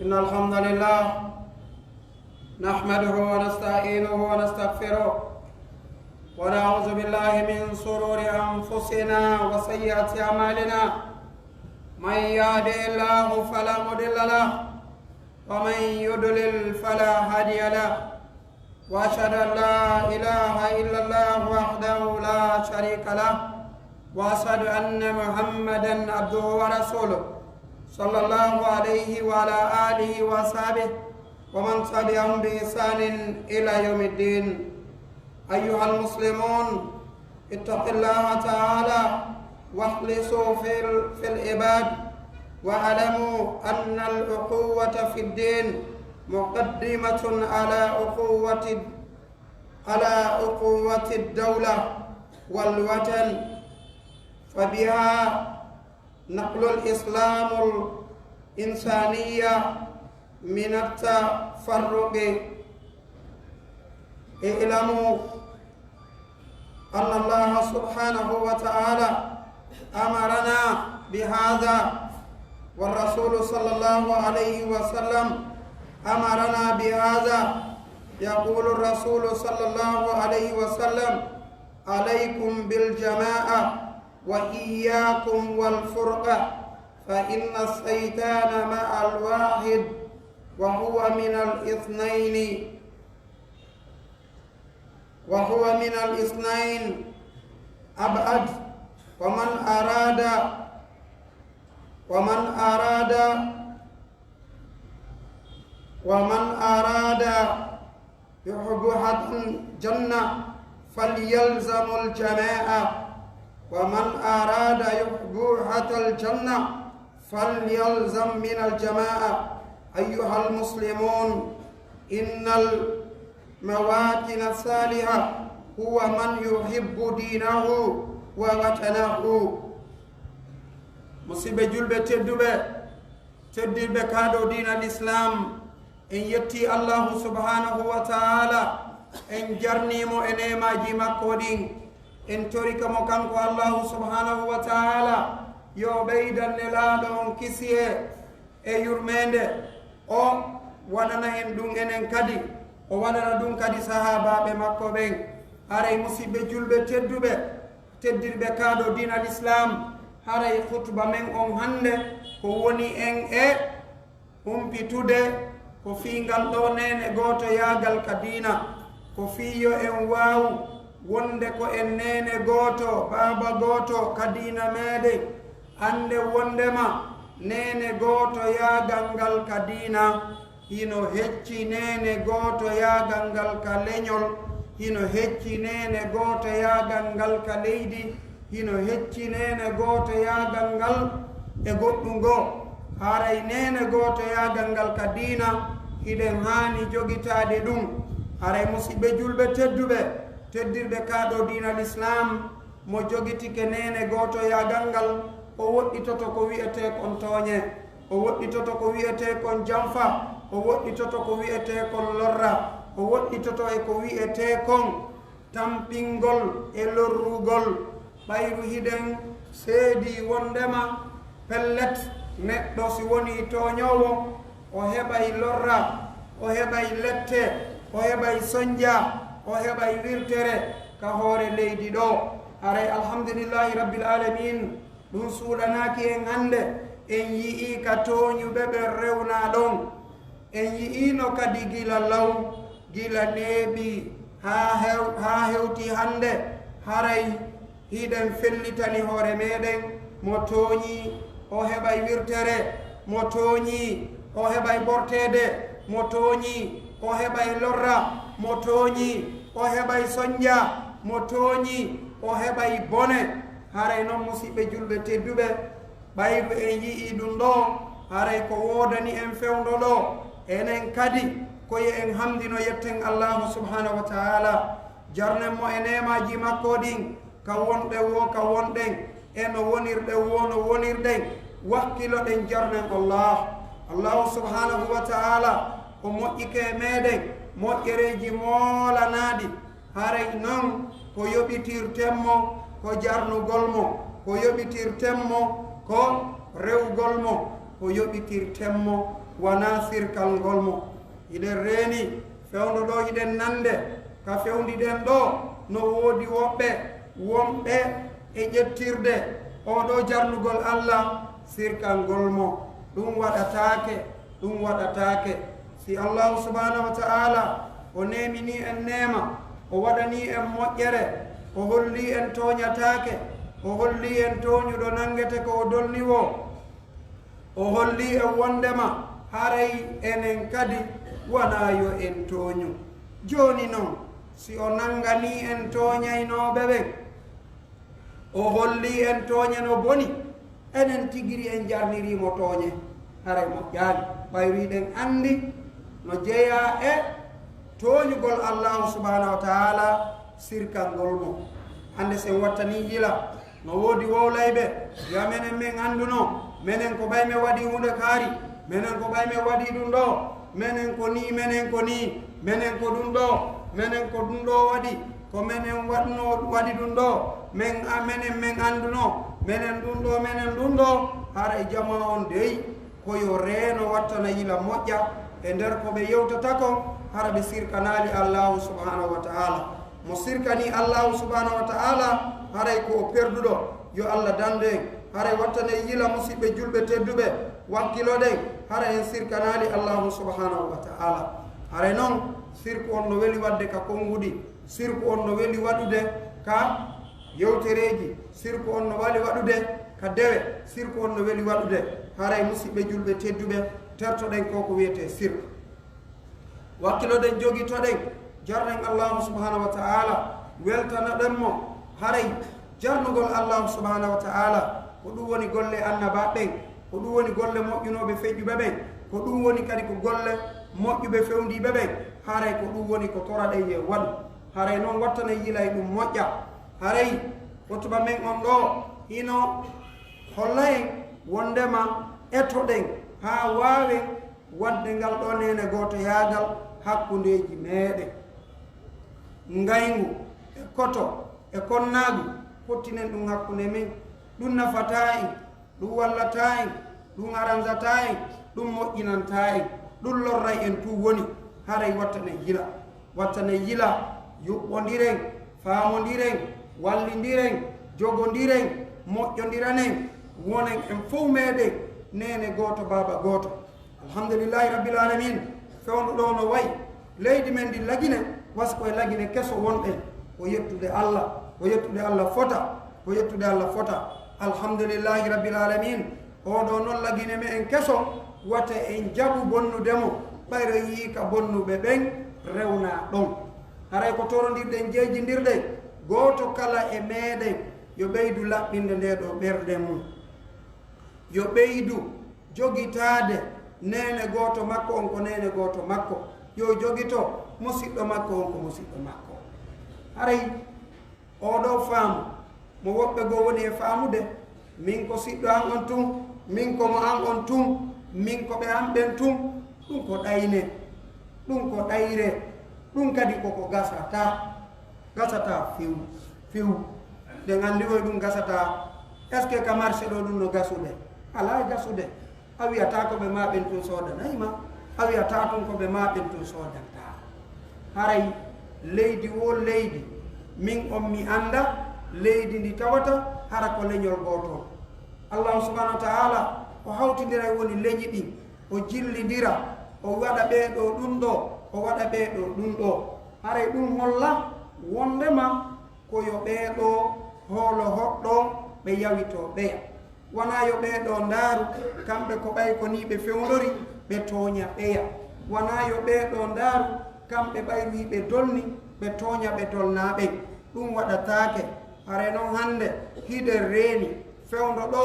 إن الحمد لله نحمده ونستعينه ونستغفره ونعوذ بالله من شرور أنفسنا وسيئات أعمالنا من يهده الله فلا مضل له ومن يضلل فلا هادي له وأشهد أن لا إله إلا الله وحده لا شريك له وأشهد أن محمدا عبده ورسوله صلى الله عليه وعلى آله وصحبه ومن تبعهم بإحسان إلى يوم الدين. أيها المسلمون اتقوا الله تعالى واخلصوا في العباد واعلموا أن الأخوة في الدين مقدمة على أخوة الدولة والوطن، فبها نقل الإسلام الإنسانية من التفرق. اعلموا أن الله سبحانه وتعالى أمرنا بهذا، والرسول صلى الله عليه وسلم أمرنا بهذا. يقول الرسول صلى الله عليه وسلم: عليكم بالجماعة وإياكم والفرقة، فإن الشيطان مع الواحد وهو من الاثنين أبعد. ومن أراد يحب الجنة فليلزم الجماعة، ومن أراد يحب الجنة فليلزم من الجماعة. أيها المسلمون، إن المواطن الصالحة هو من يحب دينه ووطنه. musidɓe julɓe tedduɓe kaɗo dina l'islam, en yetti allahu subhanahu wa taala, en jarnimo e nemaji makko ɗin, en torika mo kanko allahu subhanahu wa taala yo ɓeydanne laaɗo on kisiye e yurmede o waɗana en ɗum enen kadi, o waɗana ɗum kadi sahabaɓe makko ɓen. haray musidɓe julɓe teddirɓe kaɗo dina l'islam, haray khutba men on hande ko woni en e humpitude ko fiingal ɗo nene goto yaagal ka diina, ko fiyo en waaw wonde ko en nene goto baaba goto ka diina meɗen, ande wondema nene goto yaagal ngal ka diina hino hecci nene goto yaagal ngal ka leñol, hino hecci nene goto yaagal ngal ka leydi, hino hecci nene goto yaagal ngal e goɗɗum goo. haray nene goto yaagal ngal ka diina hiɗen haani jogitade ɗum. haray musidɓe julɓe teddirɓe kaɗo diina l'islam, mo jogitike nene goto yaagal ngal, o woɗɗitoto ko wiyete kon tooñe, o woɗɗitoto ko wiyete kon janfa, o woɗɗitoto ko wiyete kon lorra, o woɗɗitoto e ko wiyete kon tampingol e lorrugol. ɓayru hiɗen seedi wondema pellet neɗɗo si woni toñowo o heɓay lorra, o heɓay lette, o heɓay soñdia, o heɓay wirtere ka hoore leydi ɗo. haray alhamdulillahi rabbil alamin, ɗum suuɗanaki en hande en yii ka toñuɓe ɓe rewna ɗon, en yiino kadi gila law, gila neeɓi ha hewti hande. haray hiɗen fellitani hoore meɗen, mo tooñi o heɓay wirtere, mo tooñi o heɓay ɓortede, mo tooñi o heɓay lorra, mo tooñi o heɓay soñdia, mo tooñi o heɓay bone. haray noon musidɓe julɓe tedduɓe, ɓayru en yii ɗum ɗo, haray ko wodani en fewndo ɗo, enen kadi koye en hamdino yetten allahu subhanahu wa taala, jarnen mo e nemaji makko ɗin, ka wonɗen wo ka wonɗen, e no wonirɗen wo no wonirɗen, wakkilo ɗen jarnen allahu subhanahu wa taala o moƴƴike meɗen moƴƴereji moolanaɗi. haray noon ko yoɓitirtenmo ko jarnugolmo, ko yoɓitirtenmo ko rewgol mo, ko yoɓitirtenmo wana sirkal ngolmo iden reeni fewndo ɗo iden nande ka fewndiden ɗo no woodi woɓɓe wonɓe e ƴettirde oɗo jarnugol Allah sirkal ngolmo ɗum waɗataake si Allah subhanahu wa ta'ala o nemini en nema o waɗani en moƴƴere o holli en toñataake o holli en toñuɗo nangete ko o dolni wo o holli en wondema haray enen kadi wona yo en toñu joni noon si o nangani en toñaynoɓe ɓen o holli en toñano boni enen tigiri en jarnirimo tooñe haray moƴƴaani ɓayriɗen andi no jeeya e tooñugol allahu subhanahu wa taala sirkal ngol mo hande sen wattani yila no woodi wowlayɓe ya menen men annduno menen ko ɓayme waɗi hunde kaari menen ko ɓayme waɗi ɗum ɗo menen ko ni menen ko ni menen ko ɗum ɗo menen ko ɗum ɗo waɗi ko menen waɗi ɗum ɗo menen men annduno menen ɗum ɗo menen ɗum ɗo haray jama on dey koyo reeno wattana yila moƴƴa e nder ko ɓe yewtata kon hara ɓe sirkanali allahu subhanahu wa ta'ala mo sirkani allahu subhanahu wa ta'ala haray ko o perduɗo yo allah dande en haray wattane yila musidɓe julɓe tedduɓe wakkiloɗen hara en sirkanali allahu subhanahu wa ta'ala haray noon sirku on no weli wadde ka konngudi sirku on no weli waɗude ka yewtereji sirku on no wali waɗude ka dewe sirku on no weli waɗude haray musidɓe julɓe tedduɓe tertoɗen koko wiyete sirku wakkiloɗen jogitoɗen jarɗen allahu subhanahu wa ta'ala weltanaɗen mo haray jarnugol allahu subhanahu wa ta'ala ko ɗum woni golle annabaɓen ko ɗum woni golle moƴƴunoɓe feƴƴuɓe ɓen ko ɗum woni kadi ko golle moƴƴuɓe fewndiɓe ɓen haray ko ɗum woni ko toraɗen ye waɗu haray noon wattana yilay ɗum moƴƴa haray kotuba men on ɗo hino holla en wondema etoɗen ha wawen wadde ngal ɗo nene goto yaagal hakkundeji meɗen ngaygu e koto e konnagu pottinen ɗum hakkunde men ɗum nafata en ɗum wallata en ɗum aranzata en ɗum moƴƴinanta en ɗum lorray en tu woni haray wattane yila yuɓɓodiren faamodiren wallidiren jogodiren moƴƴodiranen wonen en fof meɗen nene goto baba goto alhamdulillahi rabbil alamin fewndu ɗo no wayi leydi men ndi lagine wasko e lagine keso wonɗen ko yettude allah fota alhamdulillahi rabbil alamin oɗo noon lagine me en keso wata en jaɓu bonnudemo ɓayro yii ka bonnuɓe ɓen rewna ɗon haray ko torodirɗen jeejidirɗen goto kala e meɗen yo ɓeydu laɓɓinde nde ɗo ɓerɗe mum yo ɓeydu jogitade nene goto makko on ko nene goto makko yo jogito musidɗo makko on ko musidɗo makko haray oɗo faamu mo woɓɓe goo woni e faamude min ko siɗɗo an on tun min komo an on tun min ko ɓe an ɓen tun ɗum ko ɗayne ɗum ko ɗayre ɗum kadi koko gasata fiw nde andi oy ɗum gasata est ce que ka marché ɗo ɗum no gasude ala gasude a wiyata ko ɓe maɓen tun sodanayma a wiyata tun ko ɓe maɓen tun sodanta haray leydi wo leydi min on mi anda leydi ndi tawata hara ko leñol goto allahu subhanahu wa ta'ala o hawtidira woni leñi ɗin o jillidira o waɗa ɓeeɗo ɗum ɗo o waɗa ɓeeɗo ɗum ɗo haray ɗum holla wondema koyo ɓeeɗo hoolo hoɗɗo ɓe yawito ɓeya wona yo ɓeeɗo ndaaru kamɓe ko ɓay ko ni ɓe fewndori ɓe tooña ɓeya wona yo ɓeeɗo ndaaru kamɓe ɓay wi ɓe dolni ɓe tooña ɓe dolnaɓen ɗum waɗataake haray noon hannde hiɗe reeni fewndo ɗo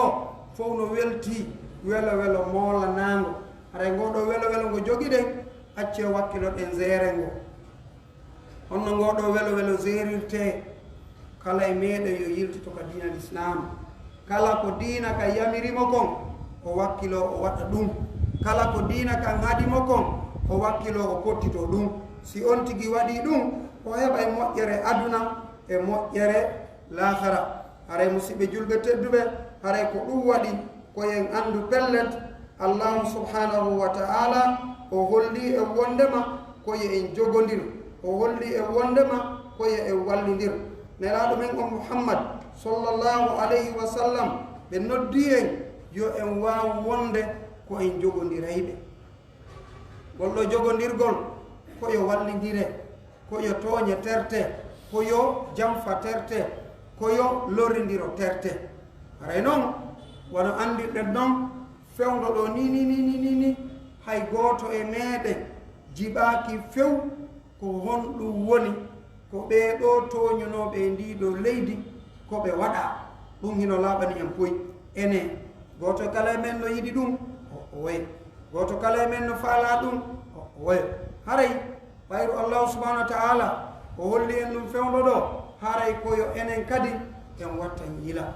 fof no welti welo moolanango haray ngoɗo welo ngo jogiɗen acce wakkilo ɗen zeere ngo honno ngoɗo welo zeerirte kala e meɗen yo yiltito ka diina l'islam kala ko diina ka yamirimo kon o wakkilo o waɗa ɗum kala ko diina kan haɗimo kon o wakkilo o pottito ɗum si on tigi waɗi ɗum o heɓa e moƴƴere aduna e moƴƴere lahara haray musidɓe julɓe tedduɓe haray ko ɗum waɗi koyen andu pellet Allah subhanahu wa ta'ala o holli e wondema koye en jogondir o holli e wondema koye en wallindir nelaɗo men on Muhammad sallallahu alayhi wa sallam ɓe noddi en yo en waaw wonde ko en jogondirayɓe golɗo jogondirgol koyo wallidire koyo tooñe terte koyo jamfa terte koyo lorridiro terte haray noon wono andirɗen noon fewdo ɗo ni hay gooto e meeɗen jiɓaaki few ko honɗum woni ko ɓeeɗo tooñunooɓe e ndiiɗo leydi ko ɓe waɗa ɗum hino laaɓani en poy ene gooto kala e men no yiɗi ɗum o wayi gooto kala e men no faala ɗum o wayi haray ɓayru allahu subahanahu wa taala o holli en ɗum fewdo ɗo haray koyo enen kadi en watta yila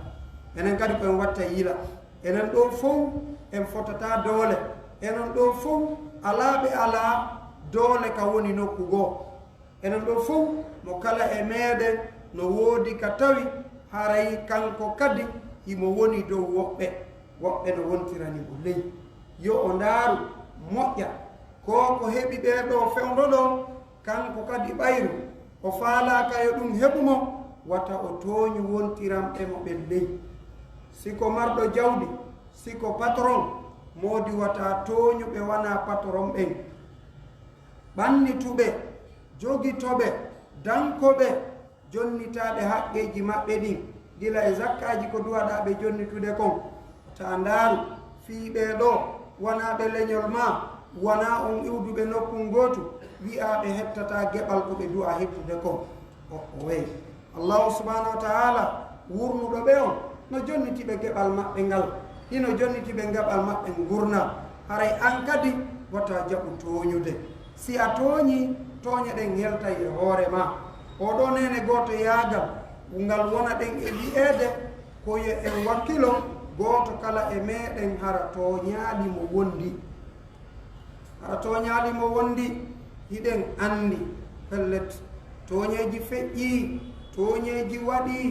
enen kadi koyen watta yila enen ɗo fof en fotata doole enen ɗo fof alaaɓe alaa doole ka woni nokku goo enen ɗo fof mo kala e meeɗen no woodi ka tawi haray kanko kadi imo woni dow woɓɓe no wontirani mo ley yo o ndaaru moƴƴa ko heɓi ɓeeɗo fewdo ɗo kanko kadi ɓayru o faalaaka yo ɗum heɓumo wata o tooñi wontiranɓe mo ɓen ley siko marɗo jawdi siko patron moodi wata tooñuɓe wona patron ɓen ɓannituɓe jogitoɓe dankoɓe jonnitaɓe haqqeji maɓɓe ɗin gila e zakkaji ko duwaɗaɓe jonnitude kon ta ndaaru fiiɓe ɗo wonaɓe leñol ma wona on iwduɓe nokkun gootu wi'aɓe hettata geɓal ko ɓe duwa hettude kon o weyi allahu subhanahu wa taala wurnuɗo ɓe on no jonnitiɓe geɓal maɓɓe ngal hino jonnitiɓe geɓal maɓɓe gurna haray an kadi wata jaɓu tooñude si a tooñi tooñe ɗen heltay e hoore ma oɗo nene gooto yaagal ngal wona ɗen e wi'eede koye en wakkilo gooto kala e meɗen hara tooñaaɗimo wondi hara tooñaaɗimo wondi hiɗen anndi pellet tooñeeji feƴƴii tooñeeji waɗii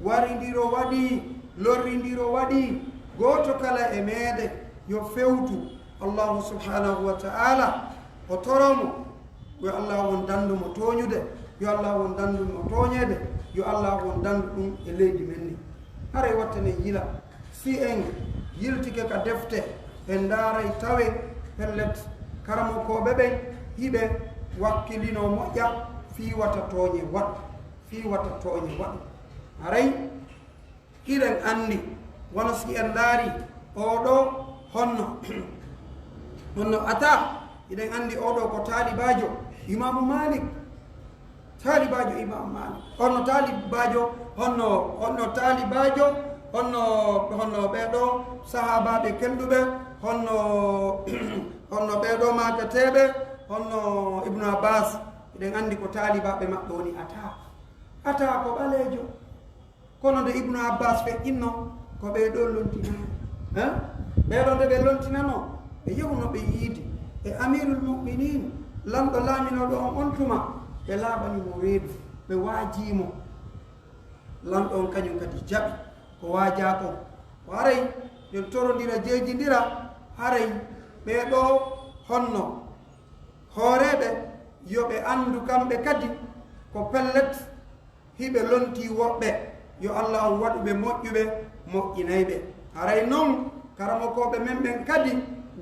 warindiro waɗii lorrindiro waɗii gooto kala e meeɗen yo fewtu allahu subhanahu wa ta'ala o toromo yo allah won dandumo tooñude yo allah won dandumo tooñeede yo allah won dandu ɗum e leydi men ni haray wattane yila si en yiltike ka defte en ndaaray tawe pellet karamokoɓe ɓen hiɓe wakkilino moƴƴa fii wata tooñe waɗ fii wata tooñe waɗ haray hiɗen anndi wono si en ndaari oɗo honno ata hiɗen anndi oɗo ko taalibajo imamu malik taalibajo imamu malik honno taalibajo honno taalibajo honno ɓeɗo sahabaɓe kelɗuɓe honno ɓeɗo makateɓe honno ibnu abbas eɗen anndi ko taalibaɓe maɓɓe woni ata ko ɓaleejo kono nde ibnu abbas feƴƴinno ko ɓeɗo lontinano ɓeɗo nde ɓe lontinano ɓe yewno ɓe yiidi e amirul muminin lamɗo laaminoɗo on tuma ɓe laaɓanimo weedu ɓe waajimo lamɗo on kañum kadi jaɓi ko waaja kon ko haray yo torodira jeejidira haray ɓeɗo honno hooreɓe yoɓe anndu kamɓe kadi ko pellet hiɓe lonti woɓɓe yo allah waɗuɓe moƴƴuɓe moƴƴinayɓe haray noon karamokoɓe men ɓen kadi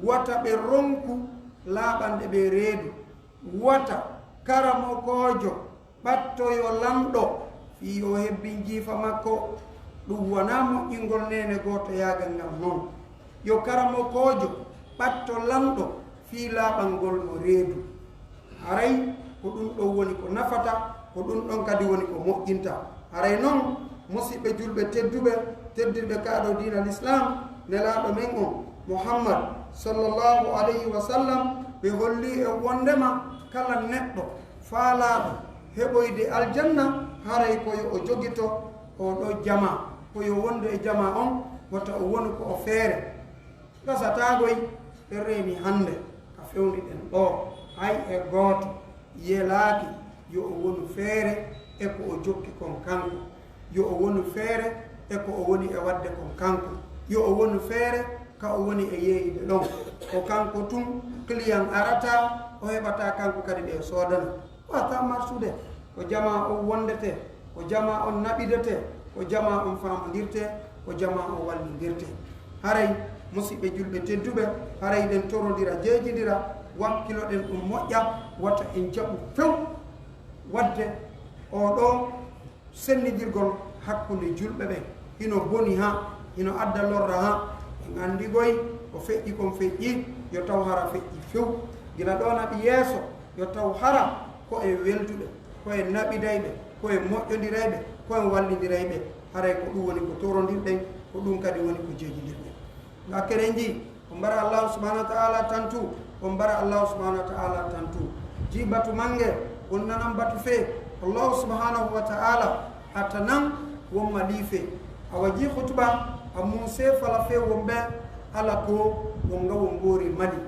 wata ɓe ronku laaɓanɗe ɓe reedu wata karamokojo ɓattoyo lamɗo fi yo hebbin jiifa makko ɗum wona moƴƴingol nene gooto yaagal ngal noon yo karamokojo ɓatto lamɗo fi laaɓalngol mo reedu haray ko ɗum ɗon woni ko nafata ko ɗum ɗon kadi woni ko moƴƴinta haray noon musidɓe julɓe teddirɓe kaaɗo diina l'islam nelaaɗo men on muhammad sallllahu alayhi wa sallam ɓe holli e wondema kala neɗɗo faalaaɗo heɓoyde aljanna haray koyo o jogito oɗo jama koyo wonde e jama on wata o woni ko o feere gasatagoy ɓe reeni hannde ka fewniɗen ɗo hay e gooto yelaaki yo o wonu feere e ko o jokki kon kanko yo o wonu feere e ko o woni e wadde kon kanko yo o wonu feere ka o woni e yeeyde ɗon ko kanko tun client arata o heɓata kanko kadi ɓe soodana wata marsude ko jama on wondete ko jama on naɓidete ko jama on famodirte ko jama on wallidirte haray musidɓe julɓe tedduɓe haray ɗen torodira jeejidira wakkiloɗen ɗum moƴƴa wata en jaɓu few wadde oɗo sennidirgol hakkunde julɓe ɓe hino boni ha hino adda lorra ha en andi goy ko feƴƴi kon feƴƴi yo taw hara feƴƴi few gila ɗo naɓi yeeso yo taw hara ko e welduɓe ko e naɓidayɓe ko e moƴƴodirayɓe ko en wallidirayɓe haray ko ɗum woni ko torondirɗen ko ɗum kadi woni ko jeejidirɗen ga kerenji ko mbara allahu subahanahu wa taala tantu ko mbara allahu subahanahu wa taala tantu ji batu mange won nanan batu fe allahu subhanahu wa taala atanan won malife awaji khutba amun se fala fe won be ala ko won ga won gori mali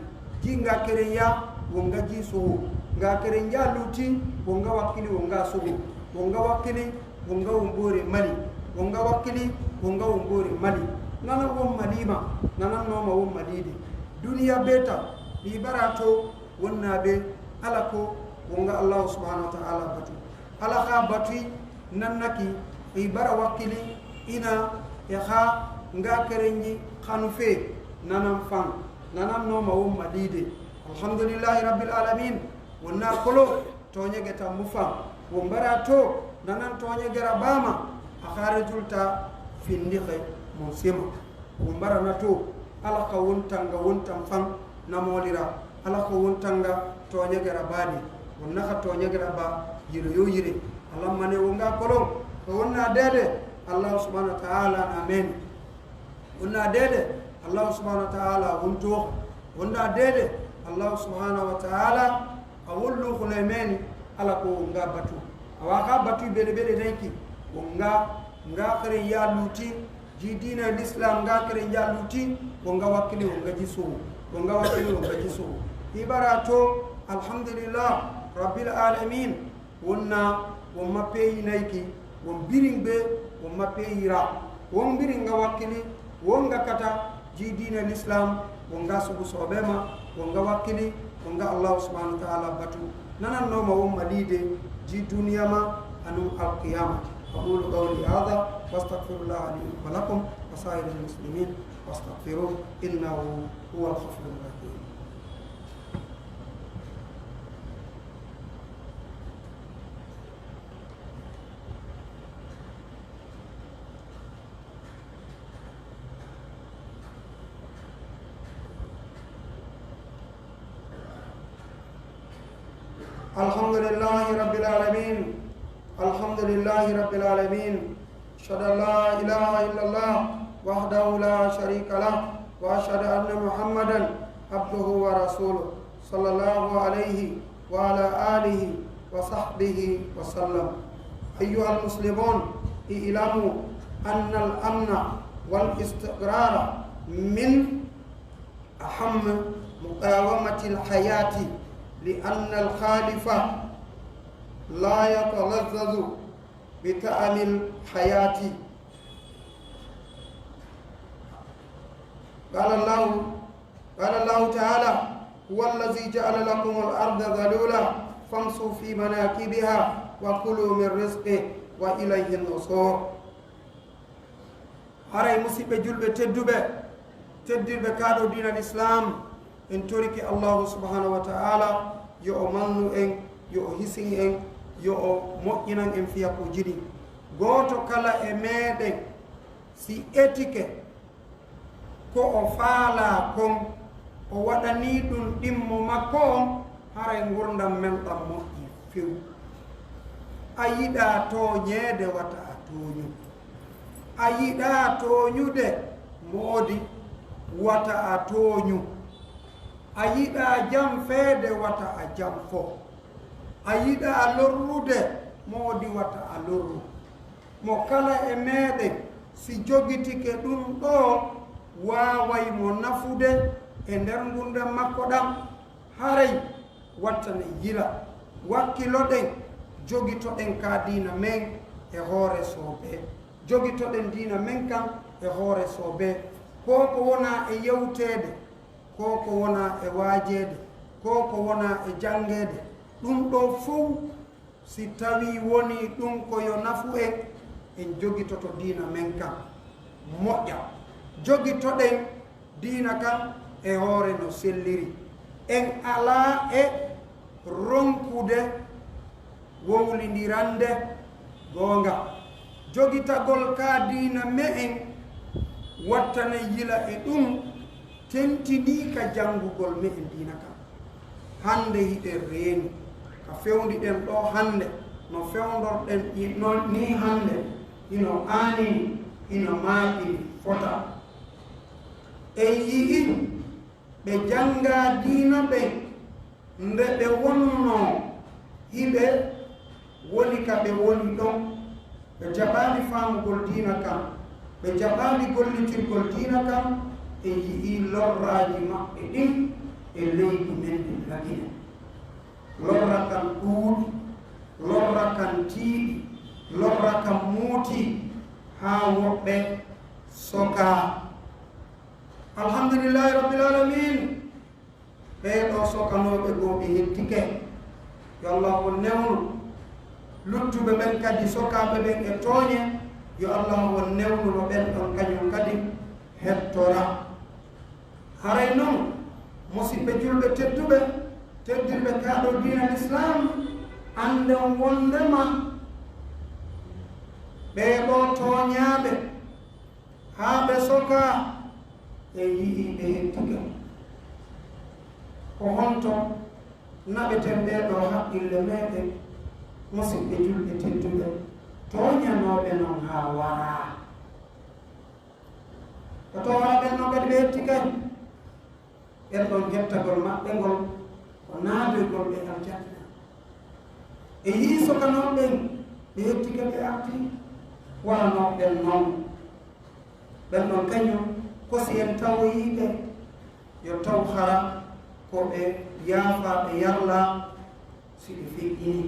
ji nga kerenya won ga ji so nga kerenya luti won ga wakili won ga so won ga wakili won ga won gori mali won ga wakili won ga won gori mali nana won malima nana no ma won madide duniya beta bi barato wonna be ala ko wonga allah subhanahu wa ta'ala batu ala kha batu nannaki ibara wakili ina ya kha nga kerenji khanu fe nanam fan nanam no ma won madide alhamdulillah rabbil alamin wonna kolo tonye geta mufa won barato nanan tonye gara bama akharijulta findiqe mo sema won barana to ala ka wontanga wontam fan namolira ala ko wontanga tonye gara badi wonna ka tonye gara ba yiro yo yire allah mane wonga kolo ko wonna dede allah subhanahu wa ta'ala amen wonna dede allah subhanahu wa ta'ala wonto wonna dede allah subhanahu wa ta'ala awullu khulaimeni ala ko wonga batu awaka batu bede bede neki wonga nga kare ya luti ji dina l'islam nga kare ya luti wonga wakili wonga jiso wonga wakili wonga jiso ibarato alhamdulillah rabbil alamin wonna won mapeyi nayki won biringbe won mapeyira won biringa wakili wonga kata ji dina l'islam wonga subu sobema wonga wakili wonga allah subhanahu wa ta'ala batu nanan no ma won malide ji duniya ma anu alqiyamah أقول قولي هذا واستغفر الله لي ولكم وسائر المسلمين واستغفروه إنه هو الغفور الرحيم الحمد لله رب العالمين الحمد لله رب العالمين أشهد أن لا إله إلا الله وحده لا شريك له وأشهد أن محمدا عبده ورسوله صلى الله عليه وعلى آله وصحبه وسلم أيها المسلمون اعلموا أن الأمن والاستقرار من أهم مقاومة الحياة لأن الخالفة لا يتلذذ بطعم الحياة قال الله تعالى هو الذي جعل لكم الأرض ذلولا فامشوا في مناكبها وكلوا من رزقه وإليه النشور haray musidɓe julɓe teddirɓe kaaɗo diina l'islam en toriki allahu subhanahu wa ta'ala yo o mannu en yo o hisin en yo o moƴƴinan en fiya ko jiɗi gooto kala e meɗen si étike ko o faala kon o waɗani ɗum ɗimmo makko on haray gurdam men ɗam moƴƴi few a yiɗa toñeede wata a toñu a yiɗa toñude moodi wata a toñu a yiɗa jam feede wata a jam fo a yiɗa lorrude moodi wata a lorru mo kala e meɗen si jogitike ɗum ɗo waaway mo nafude e nder gurdam makko ɗam haray wattane yila wakkiloɗen jogitoɗen ka diina men e hoore soobe jogitoɗen diina men kan e hoore soobe ko ko wona e yewtede ko ko wona e waajede ko ko wona e jangede ɗum ɗo fof si tawi woni ɗum ko yo nafu en jogitoto diina men kam moƴƴa jogitoɗen diina kam e hoore no selliri en ala e ronkude wowlindirande goonga jogitagol ka diina me en wattana yila e ɗum tentini ka jangugol me en diina kam hande hiɗen reeni ka fewdiɗen ɗo hande no fewdorɗen ni hande ino aanini ino maaɓini fota en yii ɓe janga diina ɓe nde ɓe wonno hiɓe woni ka ɓe woni ɗon ɓe jaɓaani faamugol diina kam ɓe jaɓaani gollitirgol diina kam e yii lorraaji maɓɓe ɗin e leydi men ɗi lagine lorra kan ɗuuɗi lorra kan tiiɗi lorra kan muuti haa woɓɓe soka alhamdulillahi rabbil alamin ɓeeɗo sokanoɓe goo ɓe hettike yo allah o newnu luttuɓe ɓen kadi sokaɓe ɓen e tooñe yo allah o newnuno ɓen ɗon kañum kadi hettora haray noon musidɓe julɓe teddirɓe kaaɗo diina l'islam anden wondema ɓeeɗo tooñaaɓe haa ɓe soka e yii ɓe hettike ko honto naɓeten ɓeeɗo haqqille meɗen musidɓe julɓe tedduɓe tooñanooɓe noon haa waraa ko tooñaaɓen noon kadi ɓe hetti kadi ɓen ɗon jettagol maɓɓe ngol ko naadoygol ɓe aljanna e yii sokanooɓen ɓe hettike ɓe arti waranooɓen noon ɓen ɗon kañum kosi en tawoyiiɓe yo taw hara ko ɓe yaafa ɓe yarla si ɓe feƴƴini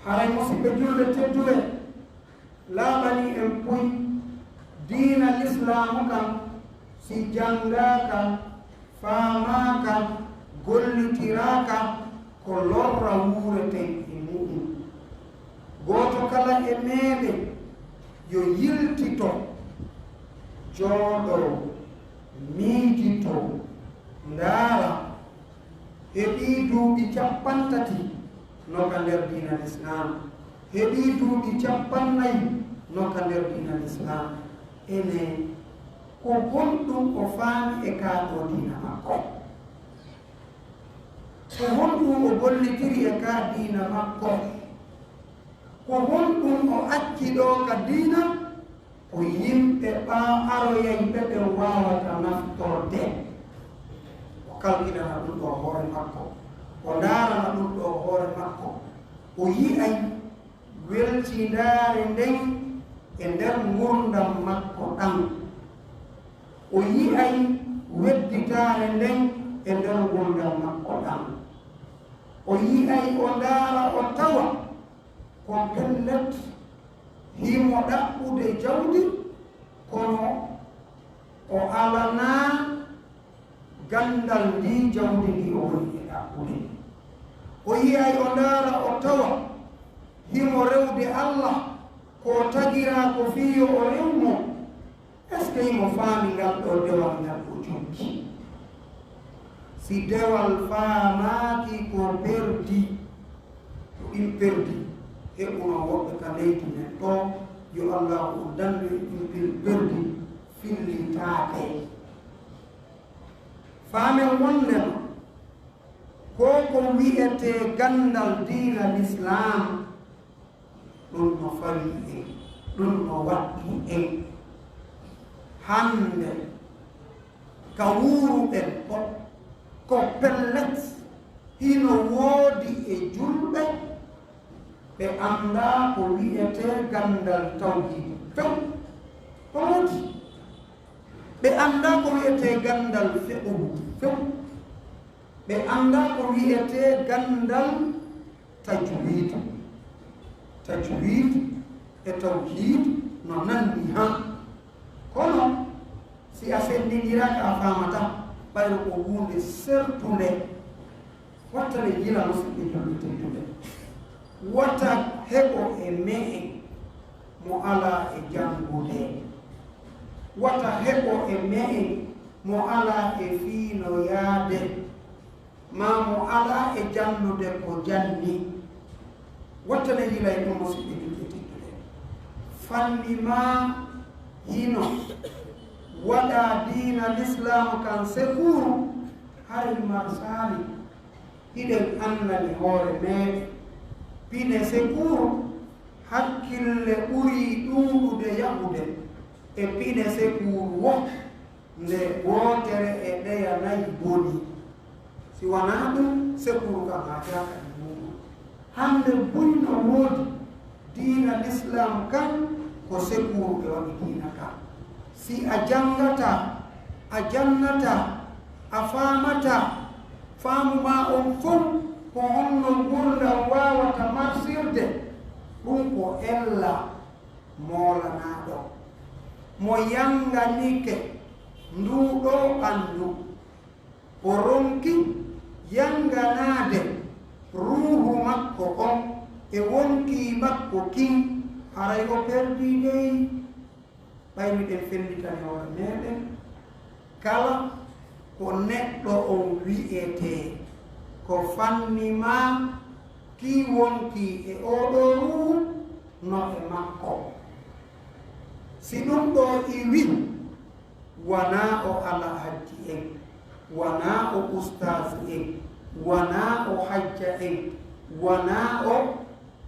haray musidɓe julɓe tedduɓe laaɓani en puy diina l'islamu kam si janngaaka faamaaka gollitiraaka ko lorra wuureten e muɗum gooto kala e meeɗen yo yiltito jooɗo miijito ndaara heɓii duuɓi 30 noka nder diina l'islam heɓii duuɓi 40 noka nder diina l'islam ene ko honɗum o faami e kaaɗo diina makko ko honɗum o gollitiri e kaa diina makko ko honɗum o acci ɗo ka diina ko yimɓe aroyayɓe ɓe wawata naftorde o kalkinana ɗum ɗo hoore makko o ndaarana ɗum ɗo hoore makko o yi'ay weltindaare nden e nder gurdam makko ɗan o yi'ay wedditaare nden e nder gurdam makko ɗan o yi'ay o ndaara o tawa ko pellet himo ɗaɓɓude jawdi kono o alanaa gandal ndi jawdi ndi o woni e ɗaɓɓude o yiyay o ndaara o tawa himo rewde allah ko tagiraa ko fiyo o rewmo est ce que himo faami ngal ɗo dewal ngal o joggi si dewal faamaaki ko perdi ko ɗin perdi heɓuno woɓɓe ka leydi men ɗo yo allah o dandu ɗin perdi fillitaake faamen wondema ko ko wiyete gandal diina l'islam ɗum no fawi en ɗum no waɗɗi en hande ka wuuruɓen ko pellet hino woodi e julɓe ɓe annda ko wiyete gandal tawhid few ko woodi ɓe annda ko wiyete gandal fe'udu few ɓe annda ko wiyete gandal tajwid e tawhid no nanni han kono si a fendindiraka a famata ɓayro ko hunde sertude watta le jila musidɓe jullutetude wata heɓo e me'e mo ala e jangude wata heɓo e me'e mo ala e fiino yaade ma mo ala e jannude ko janni watta le jila e ɗum musidɓe jullutetude fanni ma hino waɗa diina l'islam kan sekuru hari marsali hiɗen annani hoore meɗe pine sekuru hakkille ɓuri ɗuɗude yahude e pine sekuru wo nde wotere e ɗeya nayi boni si wona ɗum sekuru kam ha jaka e muɗum hande buyno woodi diina l'islam kan ko sekuru ɓe waɗi diina kan si a jangata a jannata a famata faamu ma on fof ko honno gurdam wawata marsirde ɗum ko ella molanaɗo mo yanganike nduɗo ɓandu o ronki yanganade ruhu makko on e wonki makko kin haray o perdi dey ɓaymiɗen fellitani hoore meɗen kala ko neɗɗo on wi'ete ko fanni ma ki wonki e oɗo ruhu no e makko si ɗum ɗo iwi wana o ala hajji en wana o ustaz en wana o hajja en wana o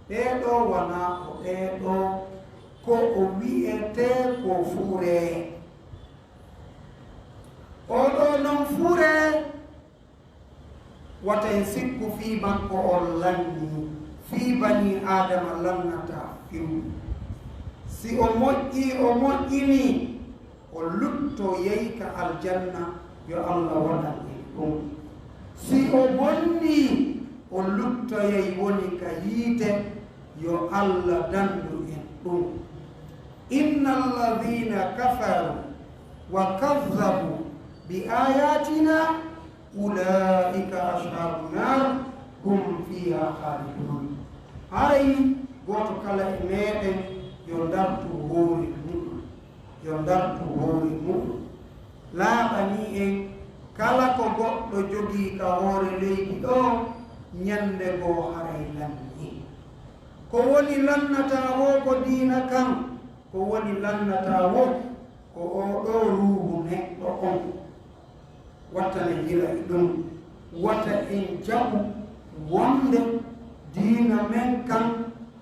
ɓeɗo wana o ɓeɗo ko o wi'ete ko fure oɗo non fure wata en sikku fi makko on lanni fi bani adama lannata fiw si o moƴƴini o lutto yeyka aljanna yo allah waɗan en ɗum si o bonni o luttoyey woni ka yiite yo allah dandu en ɗum inna alladhina kafaru wa kazzabu bi ayatina ulaika ashabu nar hum fiha khalidun haray goto kala e meɗen yo dartu hoore muɗum yo dartu hoore muɗum laaɓani en kala ko goɗɗo jogii ka hoore leydi ɗo ñande goo haray lanni ko woni lannata wo ko diina kan ko woni lannata wo ko oɗo ruuhu neɗɗo on wattane jira e ɗum wata en jaɓu wonde diina men kan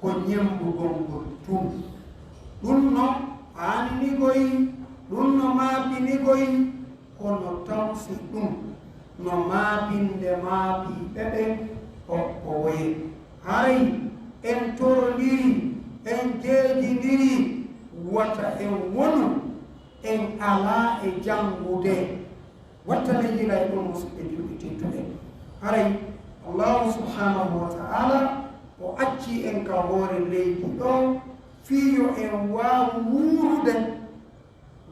ko ñembugol ngol tum ɗum no haaninigoyi ɗum no maapinigoyi kono tawsi ɗum no maapinde maapi ɓeɓe o woye haray en torondiri en jeejindiri wata en wonu en ala e jangude wattane jila e ɗum musidɓe julɓe tedduɓe haray allahu subhanahu wa ta'ala o acci en ka hoore leydi ɗo fiyo en waawu wuurude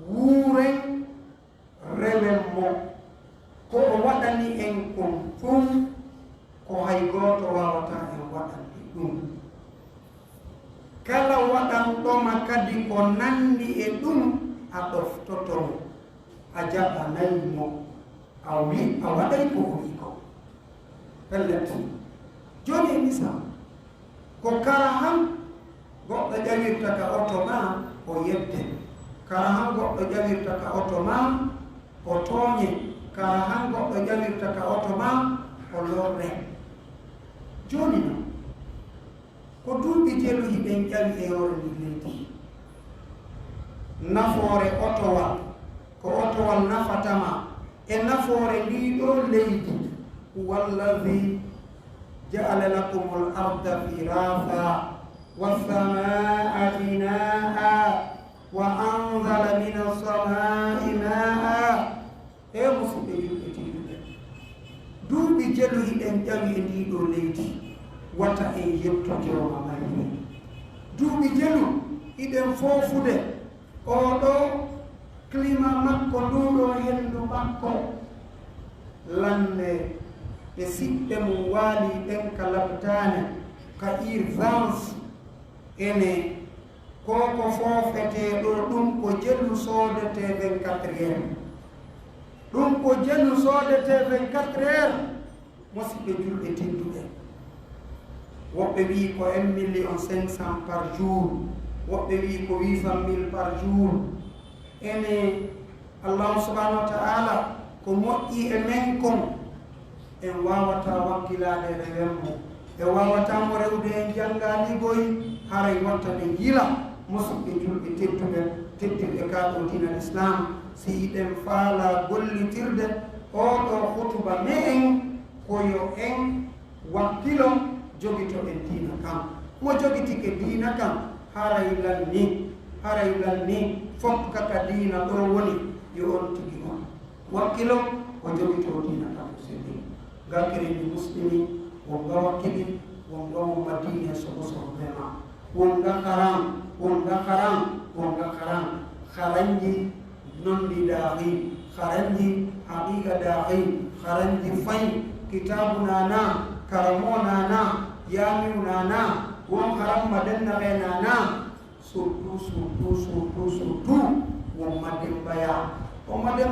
wuuren rewen mo ko o waɗani en kon fum ko hay gooto wawata en waɗande ɗum kala waɗanɗoma kadi ko nandi e ɗum a ɗoftoton a jaɓanaymo a waɗay ko o wi ko pellet joni e misal ko kara han goɗɗo ƴawirta ka oto ma o yedde kara han goɗɗo ƴawirta ka oto ma o tooñe kara han goɗɗo ƴawirta ka oto ma o lorre joni no ko duuɓi jelu hiɓen ƴawi e yore ndi leydi nafoore otowal ko otowal nafatama e nafoore ndiɗo leydi wallahi ja'ala lakumul arda firafa wassamaa binaa wa anzala minas samai maa e musidɓe julɓe tedduɓe duuɓi jelu hiɗen ƴawi e ndiɗo leydi wata en yettotiroma mayri duuɓi jelu hiɗen foofude oɗo climat makko nduɗo hendu makko lande ɓe siɓɓe mum waali ɗen ka labtane ka urgence ene koko fofete ɗo ɗum ko jellu sodete 24 heures ɗum ko jellu sodete 24 heures musidɓe julɓe tedduɓe woɓɓe wi ko 1,500,000 par jour woɓɓe wi ko 800,000 par jour ene allahu subhanahu wa ta'ala ko moƴƴi e men kon en wawata wakkilade rewemmo e wawatamo rewde en janganigoy haray wattade yila musidɓe julɓe tedduɓe teddirɓe kaɗo dina l'islam si yiɗen faala gollitirde oɗo hutuba me en koyo en wakkilo jogito e diina kam mo jogitike diina kam haray lanni fof kaka diina ɗo woni yo on tigi on wakkilo o jogito diina kam seddi gakereji muslimi wonga wakkili wonga womma diine sogo vraiment wonga haram haranji nondi daahi haranji haqiqa daahi haranji fay kitabu nana karamo nana yamiu nana won haram madenna be nana surtout won madem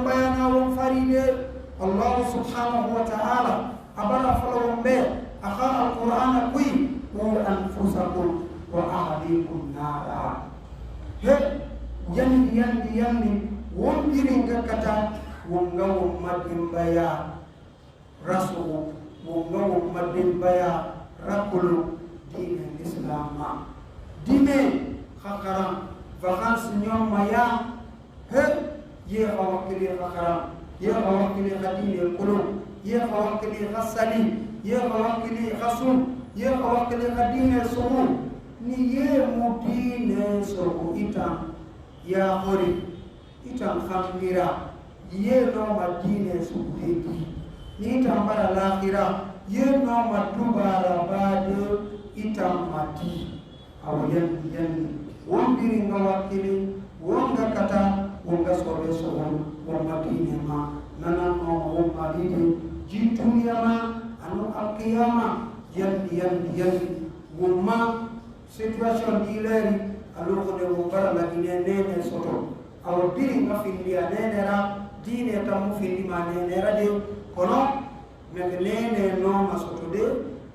baya na won faride Allah subhanahu wa ta'ala abara falawon be akha alquran kuy wa anfusakum wa ahlikum nara he yandi won jirin gakata won gawo madem baya rasul won gawo madem baya rakulu din islam dime khakaram vacances ñom maya he ye xawakili khakaram ye xawakili khadine kulum ye xawakili khasali ye xawakili khasum ye xawakili khadine sumu ni ye mudine so itam ya hori itam khamira ye no madine so dedi ni tambara l'akhirah ye no madubara bade itam mati awayen wondiri nga wakili wonga kata wonga sobe wonga dine ma nanano wonga dide jituyama anu alqiyama yandi wumma situation dileri aloko de wombara la nene soto awo biri nga findia nenera dine tamu findi ma nenera de kono meg nene no masoto de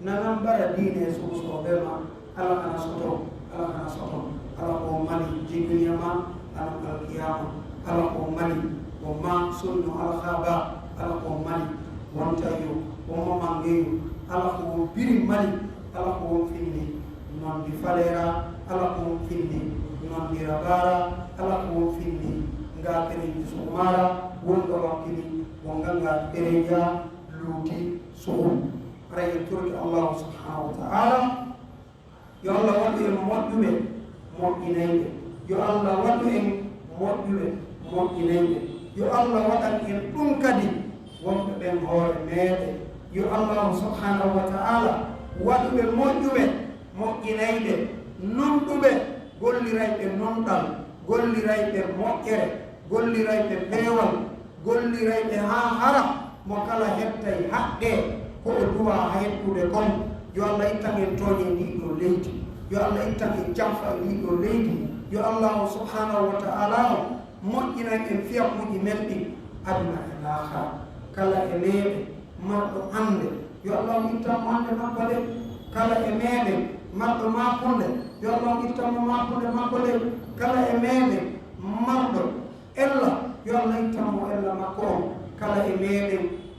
nanambara dine sobema ala kana soto ala ko mali jibiyama ala alqiyama ala ko mali wa ma sunnu ala khaba ala ko mali wantayo wa mangeyo ala ko biri mali ala ko findi non di falera ala ko findi non di rabara ala ko findi nga tere sumara wonga wakili wonga nga tereja luti so ray turki Allah subhanahu wa ta'ala yo Allah wadu en moƴƴuɓe moƴƴinayɓe yo Allah wadu en moƴƴuɓe moƴƴinayɓe yo Allah waɗan en ɗum kadi wonɓe ɓen hoore meeɗe yo Allah subhanahu wa ta'ala waɗuɓe moƴƴuɓe moƴƴinayɓe nonɗuɓe gollirayɓe nonɗal gollirayɓe moƴƴere gollirayɓe peewal gollirayɓe haa hara mo kala heɓtay haqqe ko o duwa hettude kon yo Allah ittan en tooñe ndiɗo leydi yo Allah ittan en jamfa ndiɗo leydi yo Allah subhanahu wa ta'ala moƴƴinan en fiyakuji men ɗi aduna e lahara kala e meeɗe marɗo ande yo Allah ittanmo ande makko de kala e meeɗe marɗo makunde yo Allah ittanmo makunde makko de kala e meeɗe marɗo ella yo Allah ittanmo ella makko on kala e meeɗe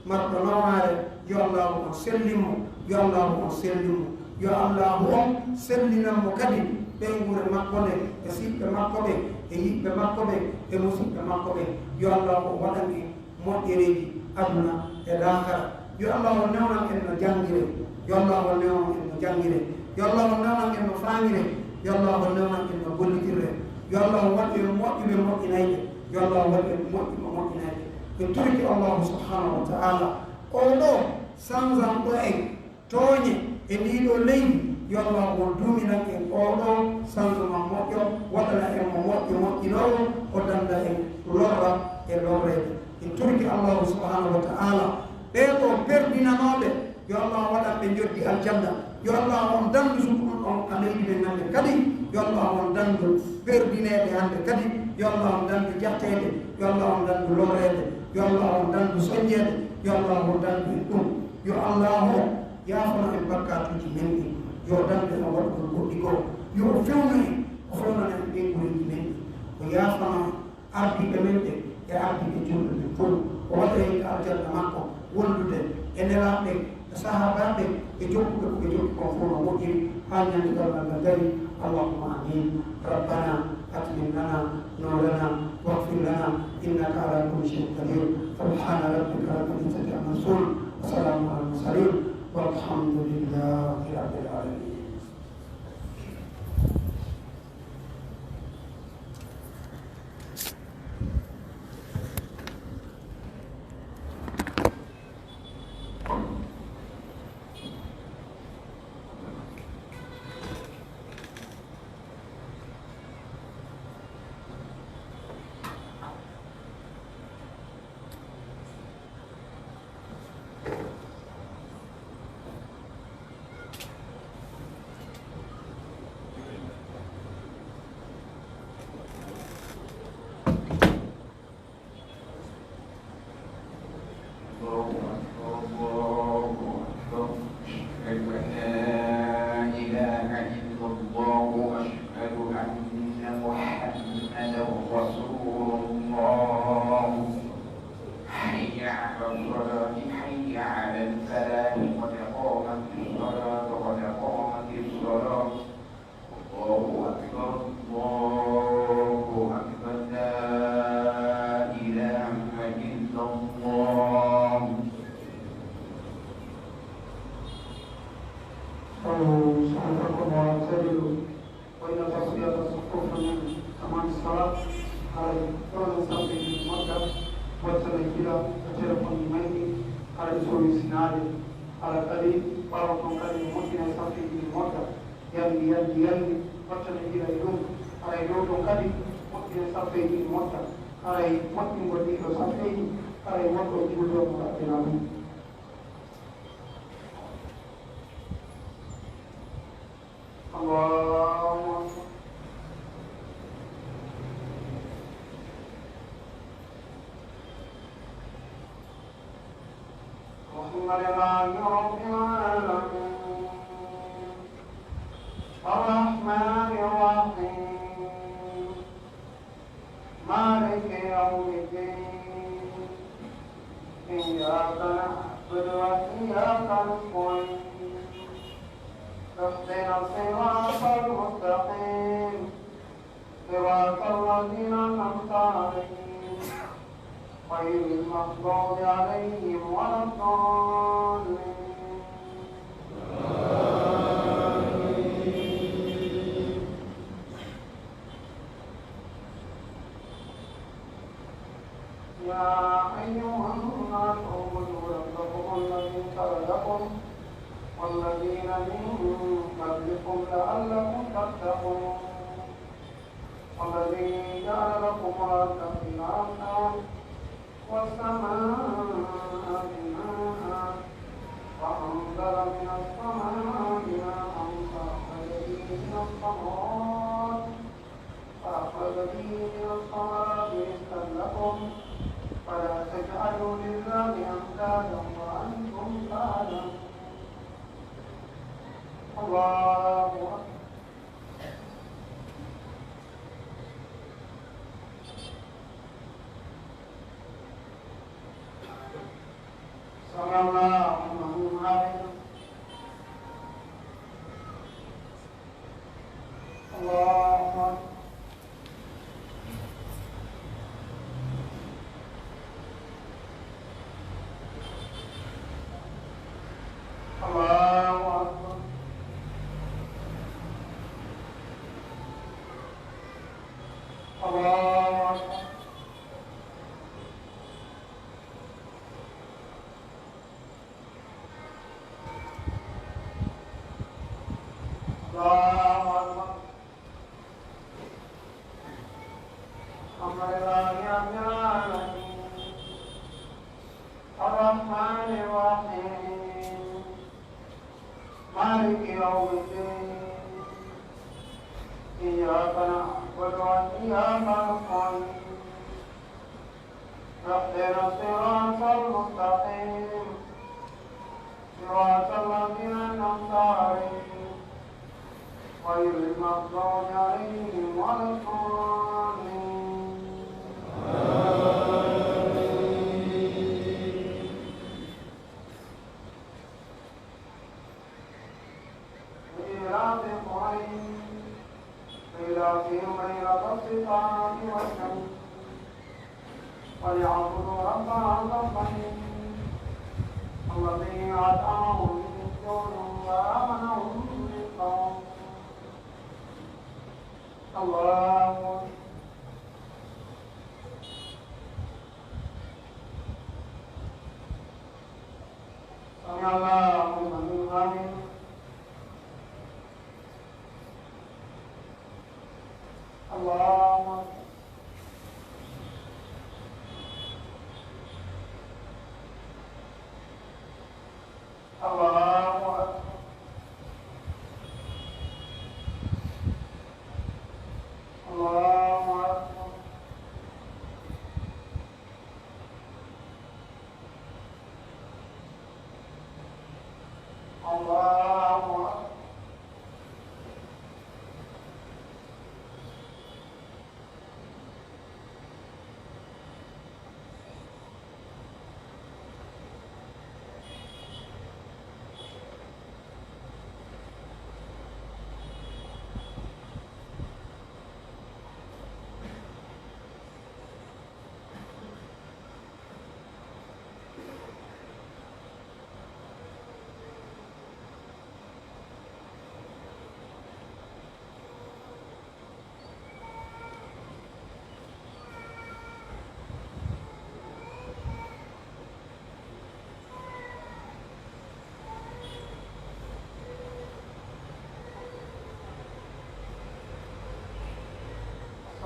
marɗo naware yo Allah on sellimo yo Allah on sellimo yo Allah on sellinanmo kadi ɓeygure makko ɓe e siɓɓe makko ɓe e yiɓɓe makko ɓe e musidɓe makko ɓe yo Allah o waɗani moƴƴereji aduna e lahara yo Allah o newnan en no jangire yo Allah o newnan en no jangire yo Allah o newnan en no faamire yo Allah o newnan en no gollitirre yo Allah o waɗi en moƴƴuɓe moƴƴinayɓe yo Allah o waɗi en moƴƴuɓe moƴƴinayɓe ɓe turki Allah subhanahu wa ta'ala oɗo sansan ɗo en tooñe e ndiɗo leydi yo Allah o duminan en oɗo sansuma moƴƴo waɗana en mo moƴƴi moƴƴinowo o danda en lorra e lorrede en turki allahu subhanahu wa ta'ala ɓeeɗo perdinanoɓe yo allah waɗan ɓe joddi aljanna yo allah on dandu sukuɗum on ameydi men hannde kadi yo allah on dandu perdineɓe hannde kadi yo allah on dandu jattede yo allah on dandu lorrede yo allah on dandu soñƴede yo allah on dandu en ɗum yo allah o yaafono en bakkatuji men ɗi yo dande no waɗgol goɗɗi goo yo o fewnu en o fewnana en ɓeygureji men ɗi o yaafano ardiɓe men ɓe e ardiɓe julɓe ɓe fof o waɗa hen aljanna makko wondude e nelaɓe e sahabaɓe e jokkuɓe koɓe jokki kon fof no moƴƴiri ha ñande galgal ngal gari allahumma amin rabbana atmim lana nurana واغفر لنا انك على كل شيء قدير سبحان ربك رب العزه عما يصفون وسلام على المرسلين والحمد لله رب العالمين. Allahu Akbar. الرحمن الرحيم مالك يوم الدين إياك نعبد وإياك نستعين اهدنا الصراط المستقيم صراط الذين أنعمت عليهم غير المغضوب عليهم ولا الضالين إيلاف قريش إيلافهم ليلة الصيام والشمس وليعبدوا رب هذا البيت الذي أطعمهم من جوع وآمنهم من خوف الله سمع الله لمن حمده الله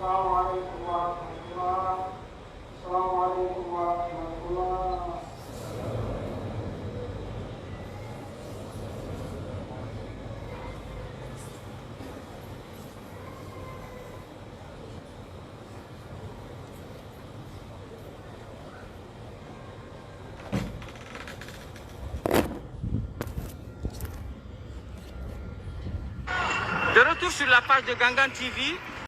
السلام عليكم ورحمة الله. السلام عليكم ورحمة الله. De retour sur la page de Gangan TV,